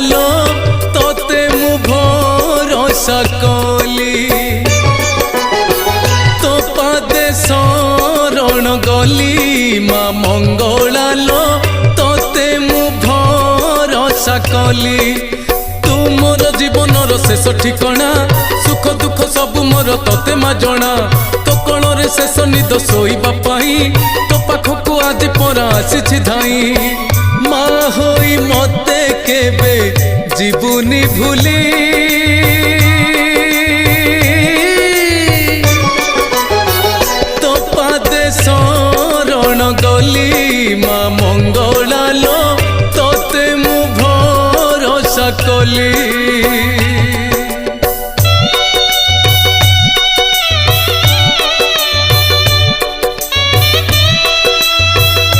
लो तोते मु भरोसा कली तो पादे शरण गली माँ मंगला लो तोते मु भरोसा कली तू मोर जीवनर शेष ठिकणा सुख दुख सब मोर तोते मा जना तो कणरे शेष निद शोइबा पाई तो पाखकु आज परा आसी धाई माँ होई मते केबे जीवनी भूली तो पादे शरण गली माँ मंगला लो तोते मु भरोसा कली।